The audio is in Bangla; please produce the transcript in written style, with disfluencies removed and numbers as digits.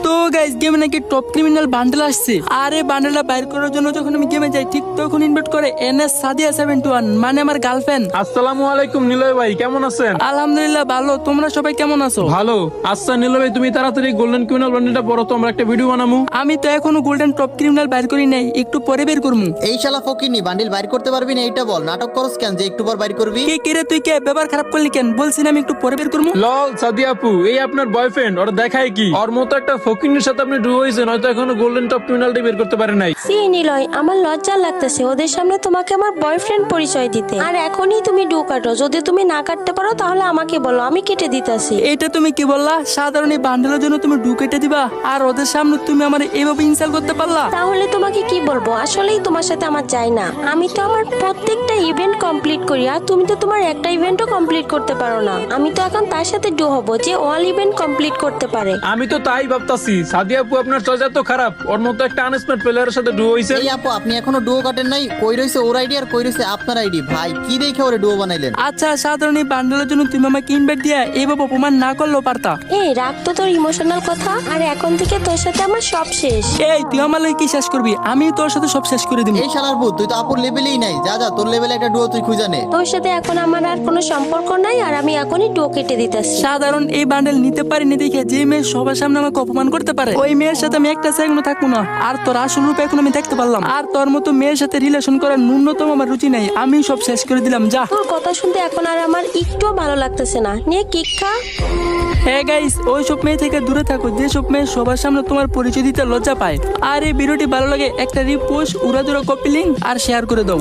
তো গাইস গেমে নাকি টপ ক্রিমিনাল বান্ডেল আসছে। আর এই বান্ডেলটা বাইর করার জন্য যখন আমি গেমে যাই ঠিক তখন ইনভাইট করে এনএস সাদিয়া 71 মানে আমার গার্লফ্রেন্ড। আসসালামু আলাইকুম নিলয় ভাই, কেমন আছেন? আলহামদুলিল্লাহ ভালো, তোমরা সবাই কেমন আছো? ভালো। আচ্ছা নিলয় ভাই, তুমি তাড়াতাড়ি গোল্ডেন ক্রিমিনাল বান্ডেলটা পড়ো তো, আমরা একটা ভিডিও বানাবো। আমি তো এখনো গোল্ডেন টপ ক্রিমিনাল বাইর করি নাই, একটু পরে বের করবো। এই শালা ফকিনি বান্ডিল বাইর করতে পারবি না এইটা বল, নাটক করস কেন যে একটু পর বাইর করবি? কে কে রে তুই, কে ব্যবহার খারাপ করলি কেন? বলছি না আমি একটু পরে বের করবো। লল সাদিয়া আপু, এই আপনার বয়ফ্রেন্ড, ওরা দেখায় কি? ওর মতো একটা ফকিনের সাথে আপনি ডু হয়েছেন, হয়তো এখনো গোল্ডেন টপ ক্রিমিনালটা বের করতে পারে নাই। সি নিলয়, আমার লজ্জা লাগতেছে ওদের সামনে তোমাকে আমার বয়ফ্রেন্ড পরিচয় দিতে। আর এখনই তুমি ডু কাটো, যদি তুমি না কাটতে পারো তাহলে আমাকে বলো, আমি কেটে দিতেছি। এটা তুমি কি বললা? সাধারণ এই বান্ডেলের জন্য তুমি ডু কেটে দিবা আর ওদের সামনে তুমি আমার এইভাবে ইনসাল্ট করতে পারলা? তাহলে তোমাকে কি বলবো? আসলেই তোমার সাথে আমার যায় না। আমি তো আমার প্রত্যেকটা ইভেন্ট কমপ্লিট করি, আর তুমি তো তোমার একটা ইভেন্টও কমপ্লিট করতে পারো না। আমি তো এখন তার সাথে ডু হব যে অল ইভেন্ট কমপ্লিট করতে পারে। আমি তো তাই ভাবতাছি, সাদিয়া আপু আপনার চয়েস এত খারাপ, ওর মতো একটা আনএক্সপেক্টেড প্লেয়ারের সাথে ডু হইছে। এই আপু আপনি এখনো ডুও কাটেন নাই? কই রইছে ওর আইডি আর কই রইছে আপনার আইডি? ভাই কি দেখে ওরে ডুও বানাইলেন? আচ্ছা সাধারণ এই বান্ডেলের জন্য তুমি আমাকে ইনভাইট দিয়া এইভাবে অপমান না করলেও পারতা। এই রাখ তো তোর ইমোশনাল কথা, আর এখন থেকে তোর সাথে আমার সব শেষ। এই তুই আমার লাগে কি শেষ করবি? আমি তোর সাথে সব শেষ করে দিব। এই শালার ভূত, তুই তো আপুর লেভেলেই নাই। যা যা, তোর লেভেলে একটা ডুও তুই খুঁজে নে। তোর সাথে এখন আমার আর কোনো সম্পর্ক নাই, আর আমি এখনই ডু কেটে দিতেছি। সাধারণ এই বান্ডেল নিতে পারিনি দেখে যে মেয়ে সবার সামনে আমাকে অপমান করতে পারে, ওই মেয়ের সাথে আমি একটা সেকেন্ড থাকবো না। আর তোর আসল রূপে এখন আমি দেখতে পারলাম, আর তোর মতো মেয়ের সাথে রিলেশন করার ন্যূনতম আমার রুচি নাই। আমি সব শেষ করে দিলাম, যা। তোর কথা শুনতে এখন আর আমার একটুও ভালো লাগতেছে না। নিয়ে কিক খা। হ্যাঁ গাইস, ওই সব মেয়ে থেকে দূরে থাকো যেসব মেয়ে সবার সামনে তোমার পরিচয় দিতে লজ্জা পায়। আর এই ভিডিওটি ভালো লাগে একটা রিপোস্ট, উড়াদুরা কপি লিঙ্ক আর শেয়ার করে দাও।